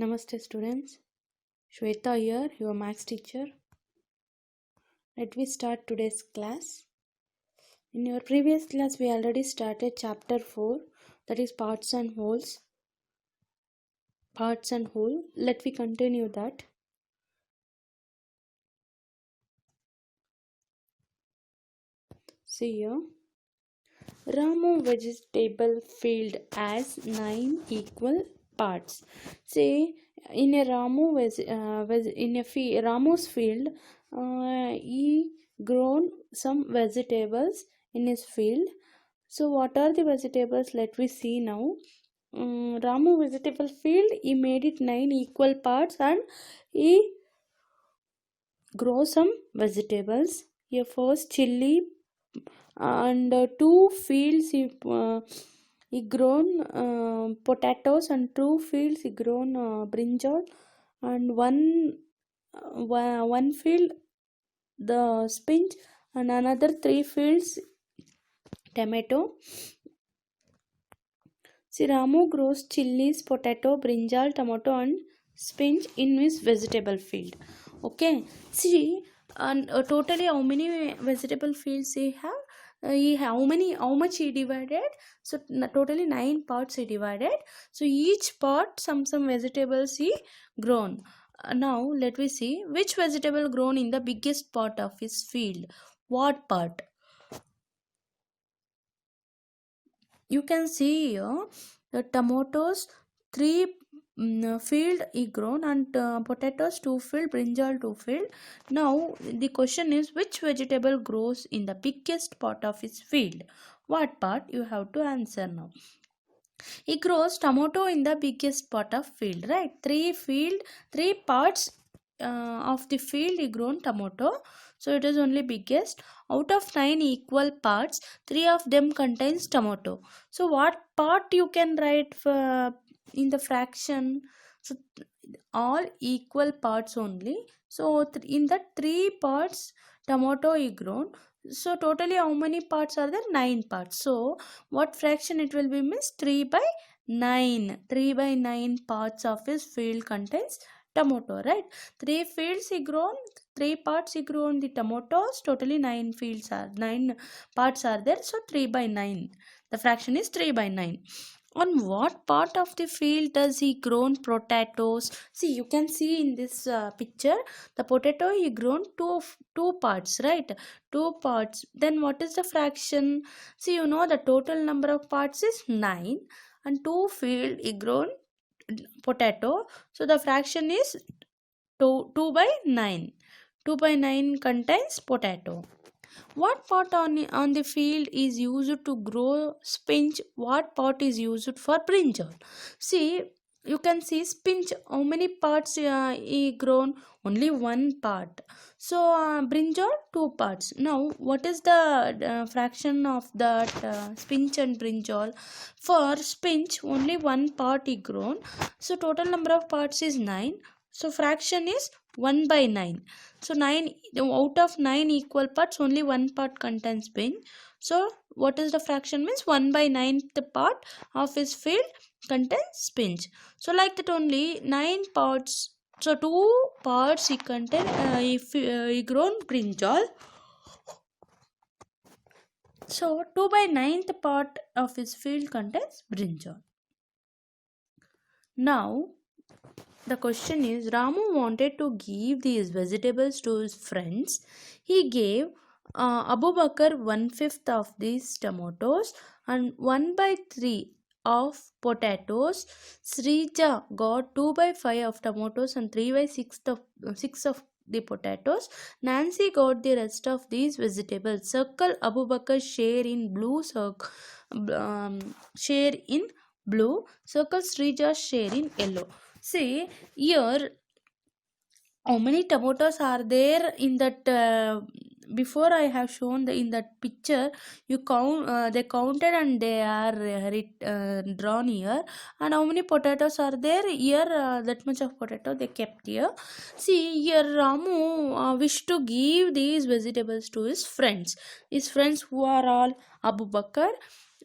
Namaste students, Shweta here, your maths teacher. Let me start today's class. In your previous class we already started chapter 4, that is parts and wholes. Parts and whole. Let me continue that. See here. Ramu vegetable field has 9 equal parts. See, in a Ramu's field, he grown some vegetables in his field. So what are the vegetables? Let me see now. Ramu vegetable field, he made it 9 equal parts and he grow some vegetables. Here first chili, and 2 fields he grown potatoes, and 2 fields he grown brinjal, and one field the spinach, and another 3 fields tomato. See, Ramu grows chilies, potato, brinjal, tomato and spinach in his vegetable field. Okay, see, and totally how many vegetable fields he have? How much he divided? So totally 9 parts he divided. So each part some vegetables he grown. Now let me see which vegetable grown in the biggest part of his field. What part? You can see here the tomatoes 3 field he grown, and potatoes 2 field, brinjal 2 field. Now the question is which vegetable grows in the biggest part of his field? What part? You have to answer now. He grows tomato in the biggest part of field, right? 3 parts of the field he grown tomato, so it is only biggest. Out of 9 equal parts, 3 of them contains tomato. So what part you can write in the fraction? So all equal parts only. So in the 3 parts tomato he grown. So totally how many parts are there? 9 parts. So what fraction it will be? Means 3 by 9. 3 by 9 parts of his field contains tomato, right? 3 fields he grown, 3 parts he grown the tomatoes. Totally 9 parts are there. So 3 by 9. The fraction is 3 by 9. On what part of the field does he grown potatoes? See, you can see in this picture the potato he grown two parts, right? 2 parts. Then what is the fraction? See, you know the total number of parts is 9, and 2 field he grown potato. So the fraction is 2 by 9. 2 by 9 contains potato. What part on the field is used to grow spinach? What part is used for brinjal? See, you can see spinach. How many parts he grown? Only 1 part. So brinjal 2 parts. Now what is the fraction of that spinach and brinjal? For spinach only 1 part he grown. So total number of parts is 9. So fraction is 1 by 9. So 9 out of 9 equal parts, only 1 part contains spinach. So what is the fraction? Means 1 by 9th part of his field contains spinach. So like that only 9 parts. So 2 parts he contain he grown brinjal. So 2 by 9th part of his field contains brinjal. Now the question is, Ramu wanted to give these vegetables to his friends. He gave Abu Bakr 1/5 of these tomatoes and 1 by 3 of potatoes. Srija got 2 by 5 of tomatoes and 3 by 6 of the potatoes. Nancy got the rest of these vegetables. Circle Abu Bakr's share in blue. Share in blue. Circle Srija's share in yellow. See here how many tomatoes are there in that before I have shown in that picture. You count, they counted and they are drawn here. And how many potatoes are there here? That much of potato they kept here. See here Ramu wished to give these vegetables to his friends. His friends who are all Abu Bakr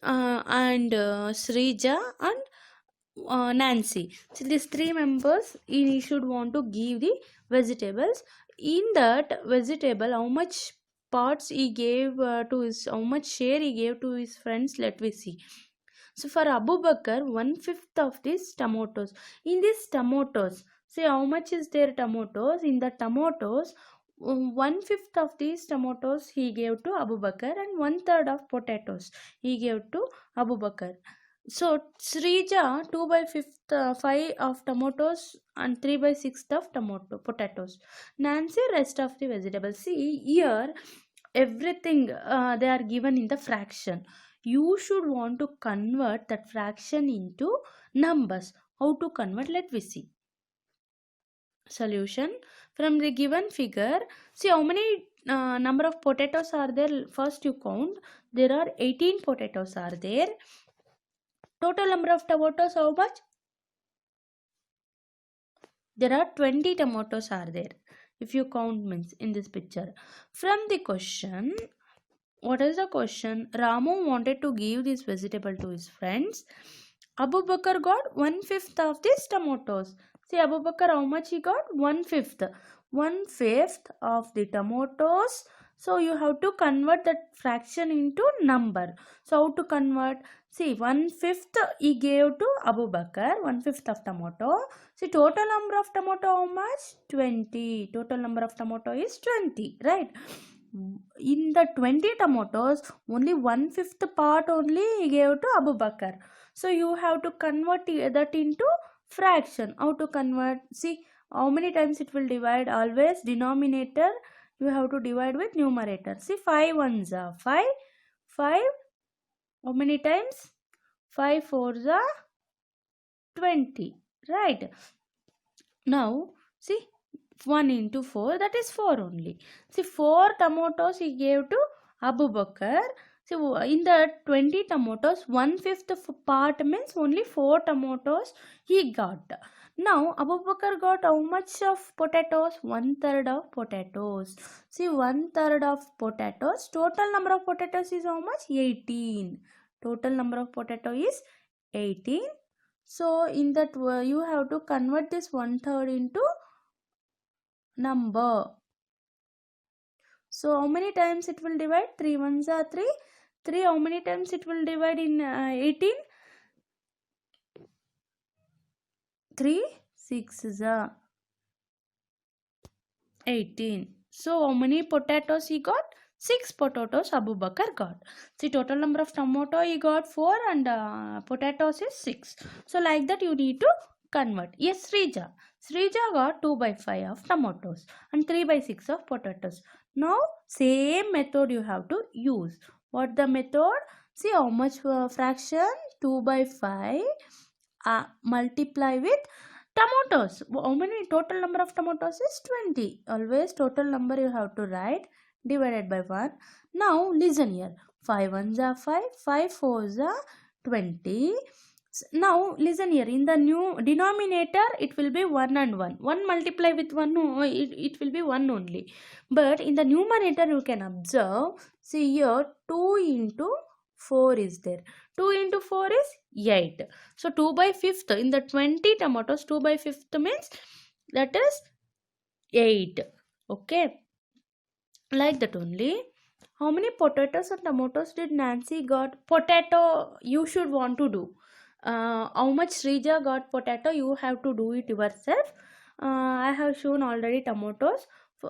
and Srija and Nancy. So these three members, he should want to give the vegetables. In that vegetable, how much parts he gave to his, how much share he gave to his friends, let we see. So for Abu Bakr, 1/5 of these tomatoes. In these tomatoes, say how much is their tomatoes? In the tomatoes, 1/5 of these tomatoes he gave to Abu Bakr, and 1/3 of potatoes he gave to Abu Bakr. So Srija 2/5 of tomatoes and 3/6 of potatoes. Nancy rest of the vegetables. See here, everything they are given in the fraction. You should want to convert that fraction into numbers. How to convert? Let we see. Solution from the given figure. See how many number of potatoes are there. First you count. There are 18 potatoes are there. Total number of tomatoes, how much? There are 20 tomatoes are there. If you count means in this picture. From the question, what is the question? Ramu wanted to give this vegetable to his friends. Abu Bakr got 1/5 of these tomatoes. See Abu Bakr, how much he got? 1/5. 1/5 of the tomatoes. So you have to convert that fraction into number. So how to convert? See 1/5 he gave to Abu Bakr, 1/5 of tomato. See total number of tomato how much? 20. Total number of tomato is 20, right? In the 20 tomatoes, only 1/5 part only he gave to Abu Bakr. So you have to convert that into fraction. How to convert? See how many times it will divide. Always denominator you have to divide with numerator. See 5 ones are 5. 5 how many times? 5 fours are 20, right? Now see 1 into 4, that is 4 only. See 4 tomatoes he gave to Abu Bakr. So in the 20 tomatoes, 1/5 part means only 4 tomatoes he got. Now Abu Bakr got how much of potatoes? 1/3 of potatoes. See 1/3 of potatoes. Total number of potatoes is how much? 18. Total number of potato is 18. So in that you have to convert this 1/3 into number. So how many times it will divide? 3 ones are 3. 3 how many times it will divide in 18? 3 6s are 18. So how many potatoes he got? 6 potatoes Abu Bakr got. See total number of tomato he got 4 and potatoes is 6. So like that you need to convert. Yes, Srija. Srija got 2/5 of tomatoes and 3/6 of potatoes. Now same method you have to use. What the method? See how much fraction? 2/5 multiply with tomatoes. How many total number of tomatoes is 20. Always total number you have to write divided by 1. Now listen here. 5 ones are 5. 5 fours are 20. Now listen here. In the new denominator it will be 1 and 1. 1 multiply with 1, it will be 1 only. But in the numerator you can observe. See here 2 into 4 is there. 2 into 4 is 8. So 2/5 in the 20 tomatoes, 2/5 means that is 8. Okay. Like that only. How many potatoes and tomatoes did Nancy got? Potato you should want to do. How much Srija got potato you have to do it yourself. I have shown already tomatoes.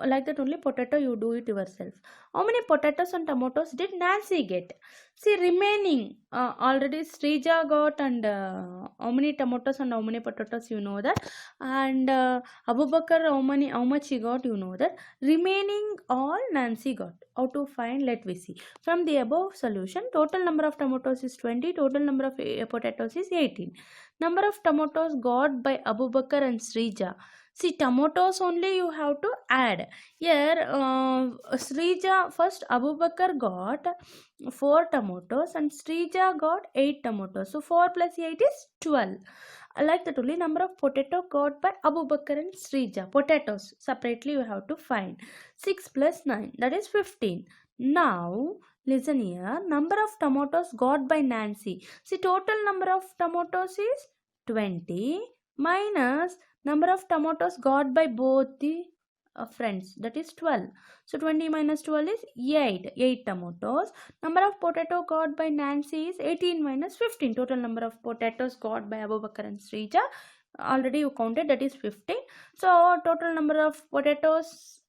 Like that only potato you do it yourself. How many potatoes and tomatoes did Nancy get? See remaining already Srija got, and how many tomatoes and how many potatoes you know that, and Abu Bakr how much he got you know that. Remaining all Nancy got. How to find? Let we see. From the above solution, total number of tomatoes is 20. Total number of potatoes is 18. Number of tomatoes got by Abu Bakr and Srija. See tomatoes only you have to add. Here Srija, first Abu Bakr got 4 tomatoes and Srija got 8 tomatoes. So 4 plus 8 is 12. Like that only number of potato got by Abu Bakr and Srija. Potatoes separately you have to find. 6 plus 9, that is 15. Now listen here. Number of tomatoes got by Nancy. See total number of tomatoes is 20 minus number of tomatoes got by both the friends, that is 12. So 20 minus 12 is 8 tomatoes. Number of potato got by Nancy is 18 minus 15. Total number of potatoes got by Abubakar and Srija already you counted, that is 15. So total number of potatoes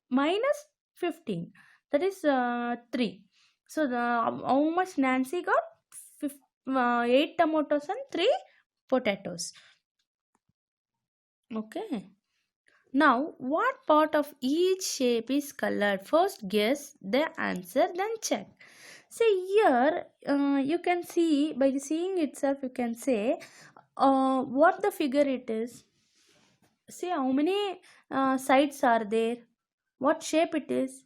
minus 15, that is 3. So how much Nancy got? 8 tomatoes and 3 potatoes. Okay. Now, what part of each shape is colored? First guess the answer, then check. See here, you can see, by seeing itself you can say what the figure it is. See how many sides are there, what shape it is.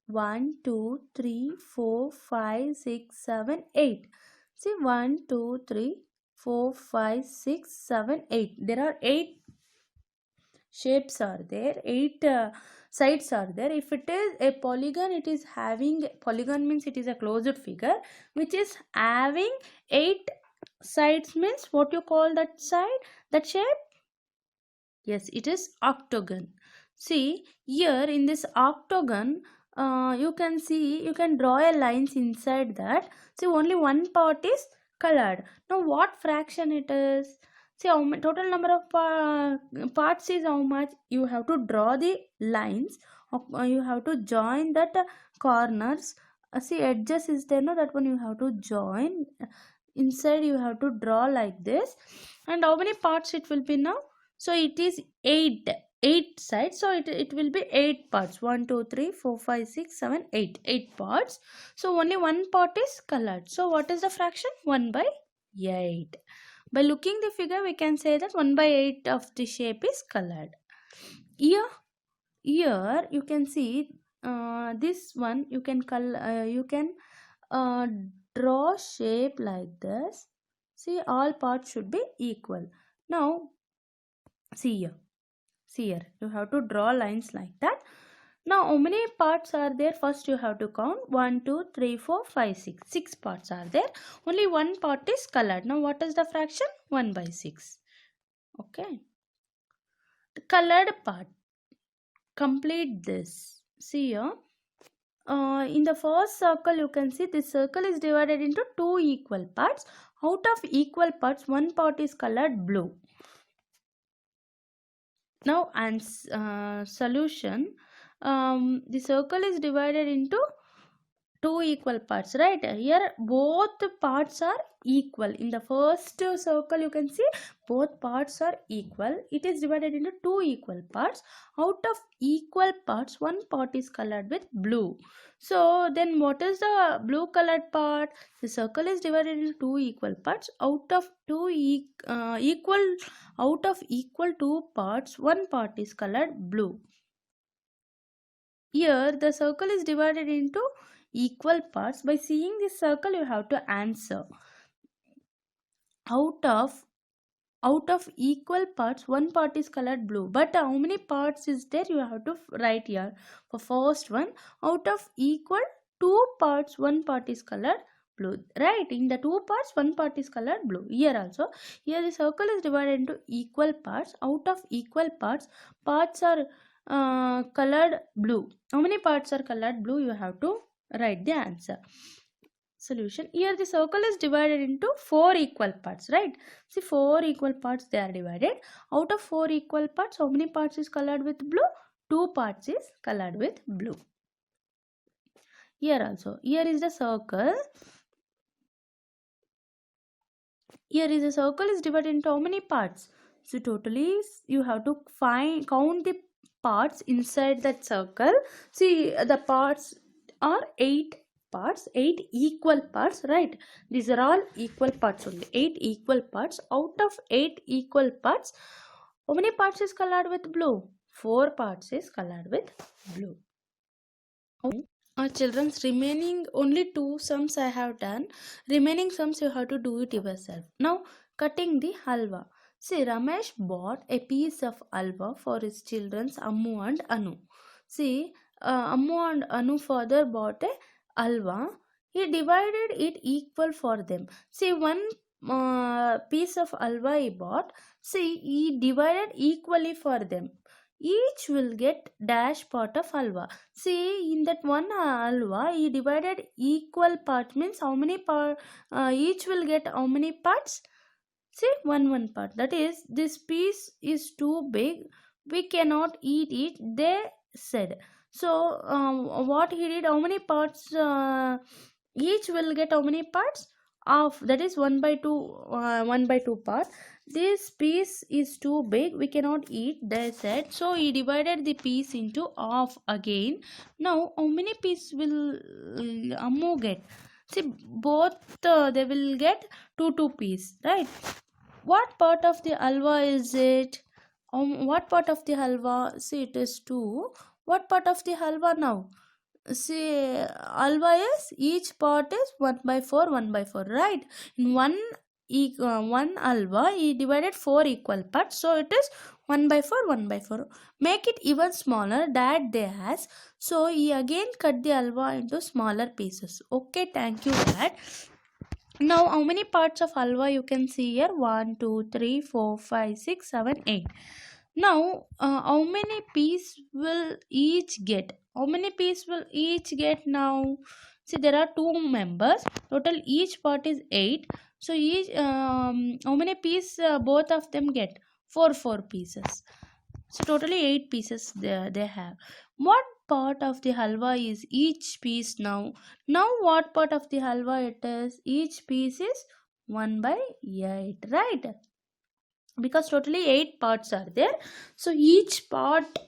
1 2 3 4 5 6 7 8. See 1 2 3 4 5 6 7 8. There are 8 shapes are there, 8 sides are there. If it is a polygon, it is having, polygon means it is a closed figure which is having 8 sides, means what you call that side, that shape? Yes, it is octagon. See here in this octagon, you can see, you can draw a lines inside that. See only one part is colored. Now what fraction it is? See how total number of parts is how much? You have to draw the lines. You have to join that corners. See edges is there, no, that one you have to join. Inside you have to draw like this. And how many parts it will be now? So it is 8 sides, so it will be 8 parts. 1 2 3 4 5 6 7 8, 8 parts. So only one part is colored. So what is the fraction? 1 by 8. By looking the figure we can say that 1 by 8 of the shape is colored. Here you can see this one, you can draw shape like this. See all parts should be equal. Now see here you have to draw lines like that. Now how many parts are there? First you have to count 1 2 3 4 5 6. 6 parts are there, only one part is colored. Now what is the fraction? 1 by 6. Okay, the colored part, complete this. See here, in the first circle you can see this circle is divided into 2 equal parts. Out of equal parts, one part is colored blue. Now and solution, the circle is divided into 2 equal parts, right? Here both parts are equal. In the first circle you can see both parts are equal. It is divided into 2 equal parts. Out of equal parts, one part is colored with blue. So then what is the blue colored part? The circle is divided into 2 equal parts. Out of equal 2 parts, one part is colored blue. Here the circle is divided into equal parts. By seeing this circle you have to answer. Out of equal parts, one part is colored blue, but how many parts is there? You have to write here. For first one, out of equal 2 parts, one part is colored blue, right? In the 2 parts, one part is colored blue. Here also, here the circle is divided into equal parts. Out of equal parts are colored blue. How many parts are colored blue? You have to write the answer. Solution, here the circle is divided into 4 equal parts, right? See 4 equal parts they are divided. Out of 4 equal parts, how many parts is colored with blue? 2 parts is colored with blue. Here also, here is the circle. Here is the circle is divided into how many parts? So totally you have to count the parts inside that circle. See the parts are 8 parts, 8 equal parts, right? These are all equal parts only, 8 equal parts. Out of 8 equal parts, how many parts is colored with blue? 4 parts is colored with blue. Children's, remaining only 2 sums I have done. Remaining sums you have to do it yourself. Now cutting the halwa. See, Ramesh bought a piece of halwa for his children's Ammu and Anu. See, Ammu and Anu father bought a halwa. He divided it equal for them. See, one piece of halwa he bought, see, he divided equally for them. Each will get dash part of halwa. See, in that one halwa, he divided equal part, means how many part, each will get how many parts? See, one part. That is, this piece is too big. We cannot eat it, they said. So, what he did, how many parts? Each will get how many parts? Half. That is 1/2. 1/2 part. This piece is too big. We cannot eat, they said. So, he divided the piece into half again. Now, how many pieces will Ammu get? See, both they will get two piece, right? What part of the halwa is it? What part of the halwa? See, it is 2. What part of the halwa now? See, halwa is, each part is 1/4, 1/4, right? In one halwa, he divided 4 equal parts. So, it is 1/4, 1/4. Make it even smaller, that they ask. So, he again cut the halwa into smaller pieces. Okay, thank you, Dad. Now, how many parts of halwa you can see here? 1, 2, 3, 4, 5, 6, 7, 8. Now, how many pieces will each get? How many pieces will each get now? See, there are 2 members. Total each part is 8. So, each how many pieces both of them get? 4 pieces. So, totally 8 pieces they have. What part of the halwa is each piece now? Now, what part of the halwa it is? Each piece is 1/8, right? Because totally 8 parts are there. So, each part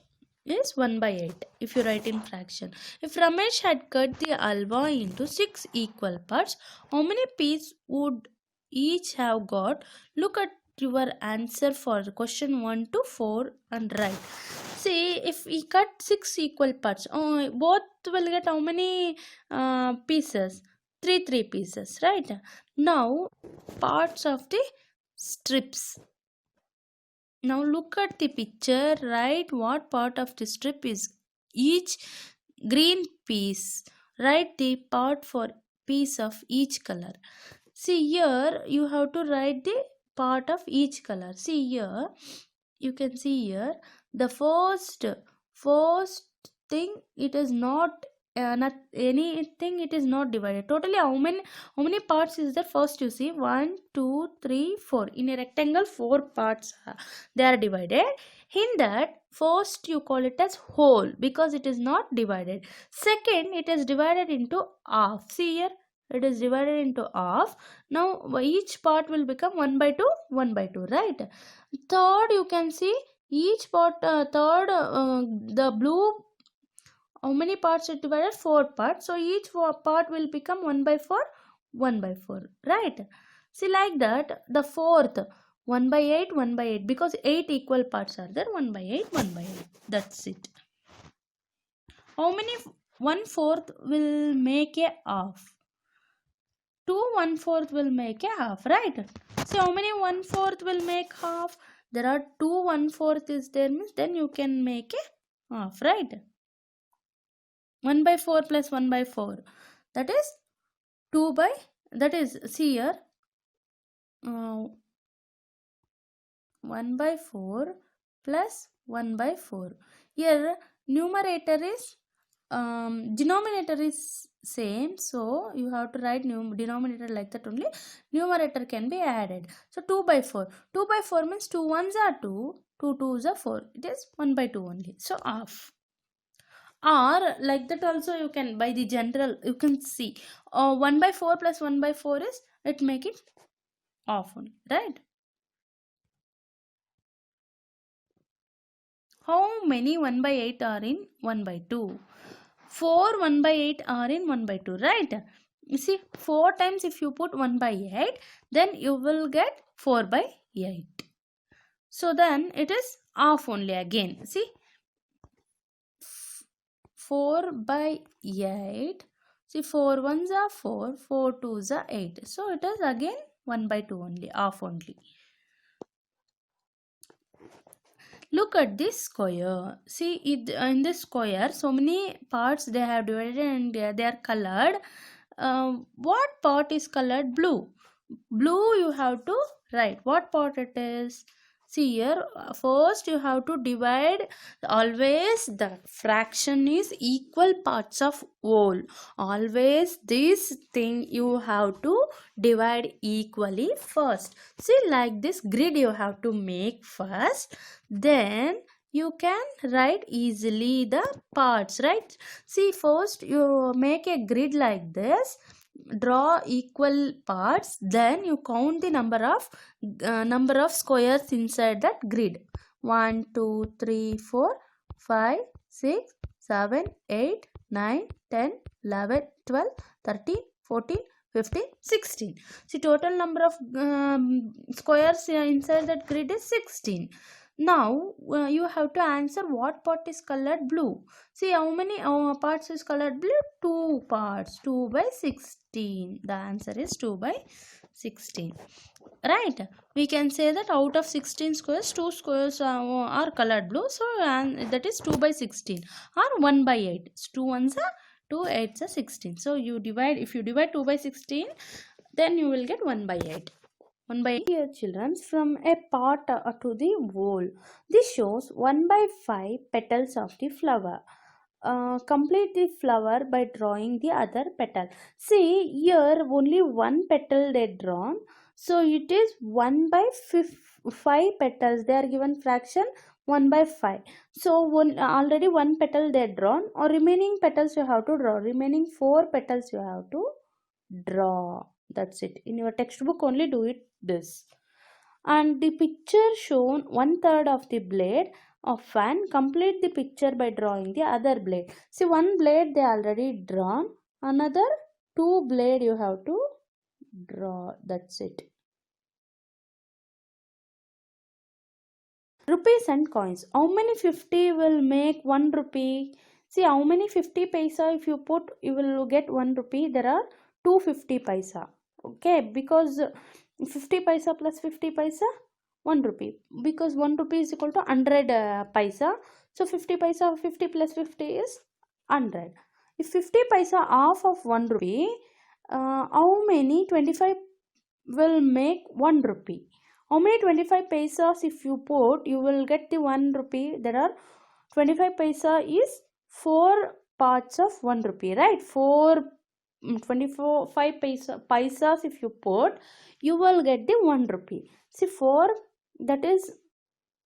is 1/8 if you write in fraction. If Ramesh had cut the halwa into 6 equal parts, how many pieces would each have got? Look at your answer for question 1 to 4 and write. See, if we cut 6 equal parts, both will get how many pieces? 3 pieces, right? Now, parts of the strips. Now look at the picture, write what part of the strip is each green piece. Write the part for piece of each color. See here, you have to write the part of each color. See here, you can see here, the first thing, it is not anything, it is not divided. Totally how many parts is there? First you see 1, 2, 3, 4. In a rectangle, 4 parts they are divided. In that, first you call it as whole because it is not divided. Second, it is divided into half. See here, it is divided into half. Now each part will become 1/2, 1/2, right? Third, you can see each part, the blue, how many parts it divided? 4 parts. So each part will become 1/4, 1/4, right? See, like that, the fourth 1/8, 1/8, because 8 equal parts are there. 1/8, 1/8. That's it. How many 1/4 will make a half? 2 1/4 will make a half, right? So how many 1/4 will make half? There are 2 1/4 is there, means then you can make a half, right? 1/4 plus 1/4, that is 2 by, that is, see here, 1/4 plus 1/4. Here numerator is denominator is same, so you have to write denominator like that only. Numerator can be added. So 2/4. 2/4 means 2 ones are 2, 2 twos are 4. It is 1/2 only. So half. Or like that also you can, by the general you can see 1/4 plus 1/4 is, it make it half only, right? How many 1/8 are in 1/2? 4 1/8 are in 1/2, right? You see, 4 times if you put 1/8, then you will get 4/8. So then it is half only again. See, 4/8. See, 4 ones are 4, 4 twos are 8. So it is again 1/2 only, half only. Look at this square. See, in this square, so many parts they have divided and they are colored. What part is colored blue? Blue you have to write what part it is. See here, first you have to divide. Always the fraction is equal parts of whole. Always this thing you have to divide equally first. See, like this grid you have to make first, then you can write easily the parts, right? See, first you make a grid like this, draw equal parts, then you count the number of squares inside that grid. 1 2 3 4 5 6 7 8 9 10 11 12 13 14 15 16. See, total number of squares inside that grid is 16. Now you have to answer what part is colored blue. See, how many parts is colored blue? 2 parts. 2 by 16. The answer is 2 by 16. Right? We can say that out of 16 squares, 2 squares are colored blue. So that is 2 by 16 or 1 by 8. 2 ones are 2, 8s are 16. So you divide, if you divide 2 by 16, then you will get 1 by 8. 1 by 8. Here children, from a part to the whole. This shows 1 by 5 petals of the flower. Complete the flower by drawing the other petal. See, here only one petal they drawn. So it is 1 by 5 petals. They are given fraction 1 by 5. So already one petal they drawn, or remaining petals you have to draw. Remaining 4 petals you have to draw. That's it. In your textbook only do it this. And the picture shown 1/3 of the blade of fan. Complete the picture by drawing the other blade. See, one blade they already drawn, another 2 blade you have to draw. That's it. Rupees and coins. How many 50 will make 1 rupee? See, how many 50 paisa if you put, you will get 1 rupee. There are 250 paisa. Okay, because 50 paisa plus 50 paisa, 1 rupee. Because 1 rupee is equal to 100 paisa. So 50 paisa, 50 plus 50 is 100. If 50 paisa half of 1 rupee, how many 25 will make 1 rupee? How many 25 paisas if you put, you will get the 1 rupee. There are 25 paisa is 4 parts of 1 rupee, right? 5 paisas if you put, you will get the 1 rupee. See, 4, that is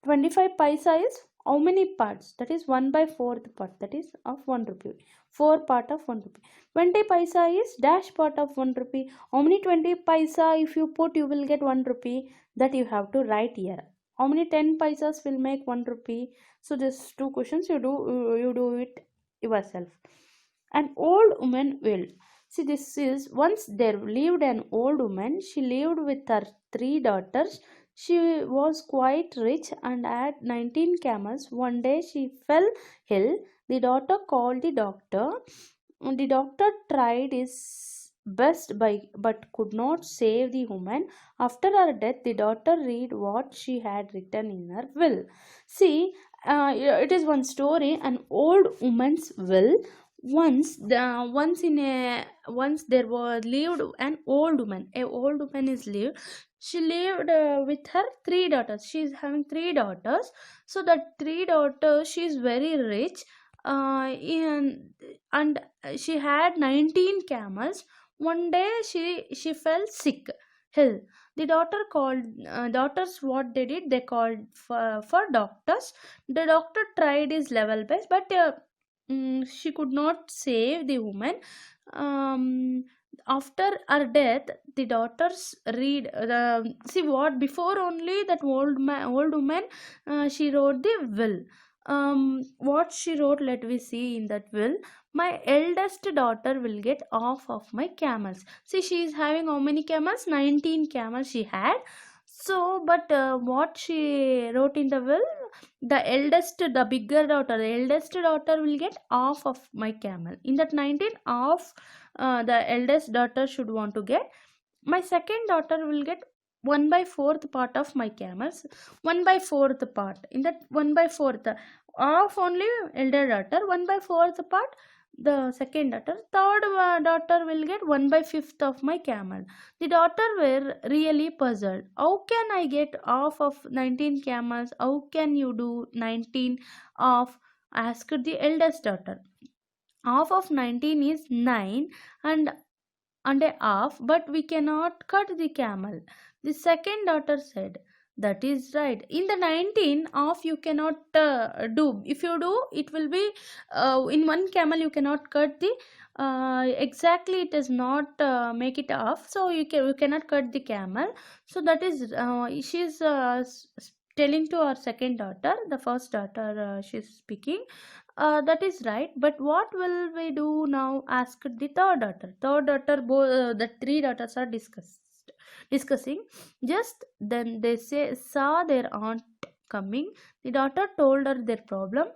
25 paisa is how many parts? That is 1 by 4th part, that is of 1 rupee. 4 part of 1 rupee. 20 paisa is dash part of 1 rupee. How many 20 paisa if you put, you will get 1 rupee? That you have to write here. How many 10 paisas will make 1 rupee? So these 2 questions you do it yourself. An old woman will. See, this is, once there lived an old woman. She lived with her 3 daughters. She was quite rich and had 19 camels. One day she fell ill. The daughter called the doctor. The doctor tried his best but could not save the woman. After her death, the daughter read what she had written in her will. See, it is one story, an old woman's will. Once there was lived an old woman. A old woman is lived. She lived with her 3 daughters. She is having 3 daughters. So the 3 daughters, she is very rich, and she had 19 camels. One day she fell sick, ill. The daughters, what they did, they called for doctors. The doctor tried his level best, but she could not save the woman. After her death, the daughters read the, see what, before only that old woman, she wrote the will. What she wrote, let we see in that will. My eldest daughter will get half of my camels. See, she is having how many camels? 19 camels she had. So, but what she wrote in the will, the bigger daughter, the eldest daughter will get half of my camel. In that 19, half the eldest daughter should want to get. My second daughter will get 1 by 4th part of my camels. 1 by 4th part. In that 1 by 4th, half only elder daughter, 1 by 4th part the second daughter. Third daughter will get 1 by 5th of my camel. The daughter were really puzzled. How can I get half of 19 camels? How can you do 19 of? Asked the eldest daughter. Half of 19 is 9 and a half, but we cannot cut the camel. The second daughter said, that is right. In the 19 half you cannot do. If you do, it will be in one camel you cannot cut the exactly, it does not make it off, so you cannot cut the camel. So that is she's telling to our second daughter. The first daughter, she's speaking, that is right, but what will we do now? Asked the third daughter. Third daughter, the three daughters are discussing. Just then they saw their aunt coming. The daughter told her their problem.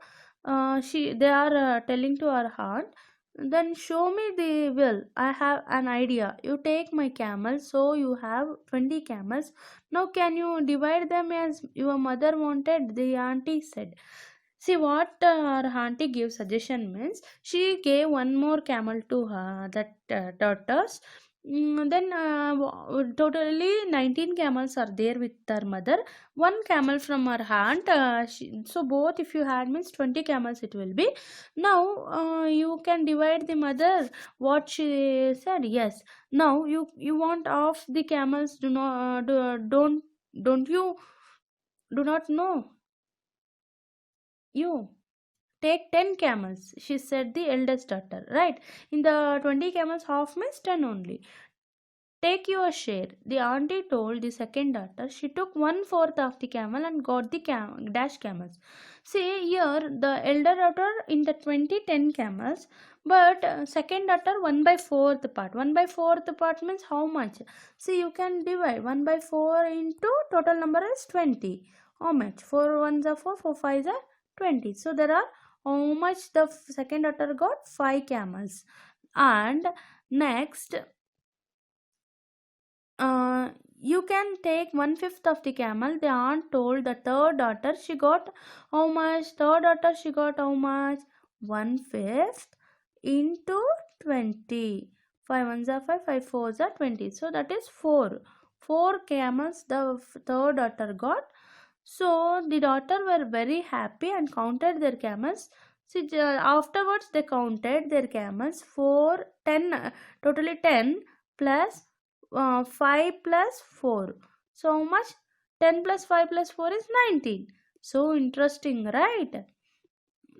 They are telling to our aunt. Then show me the will. I have an idea. You take my camels, so you have 20 camels. Now can you divide them as your mother wanted? The auntie said. See what our auntie gave suggestion means, she gave one more camel to her, that daughters. Then totally 19 camels are there with her mother. One camel from her aunt. So both if you had means 20 camels it will be. Now you can divide the mother. What she said, yes. Now you want off the camels. Do not don't you do not know you. Take 10 camels, she said, the eldest daughter. Right? In the 20 camels, half means 10 only. Take your share. The auntie told the second daughter. She took 1/4 of the camel and got the dash camels. See here, the elder daughter in the 10 camels, but second daughter 1 by 4th part. 1 by 4th part means how much? See, you can divide 1 by 4 into total number is 20. How much? 4 ones are 4, 4 fives are 20. So there are how much the second daughter got? 5 camels. And next, uh, you can take 1/5 of the camel. The aunt told the third daughter. She got how much? Third daughter, she got how much? 1/5 into 20. 5 ones are 5, 5 fours are 20. So that is 4. 4 camels the third daughter got. So the daughter were very happy and counted their camels. See, afterwards they counted their camels. 4, 10, totally 10 plus 5 plus 4. So how much? 10 plus 5 plus 4 is 19. So interesting, right?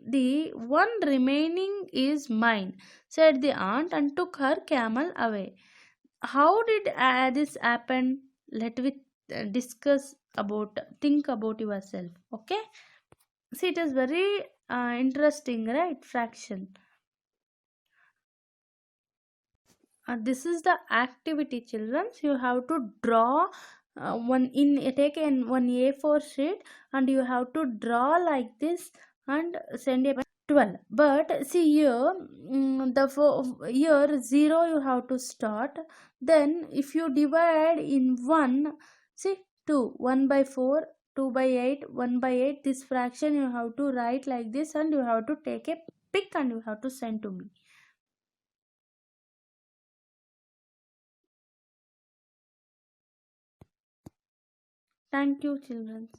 The one remaining is mine, said the aunt and took her camel away. How did this happen? Let we discuss about, think about yourself. Okay, see, it is very interesting, right? Fraction. This is the activity, children. You have to draw one in take in one A4 sheet and you have to draw like this and send a 12. But see here, here 0 you have to start. Then if you divide in 1, see 2, 1 by 4, 2 by 8, 1 by 8. This fraction you have to write like this and you have to take a pic and you have to send to me. Thank you, children.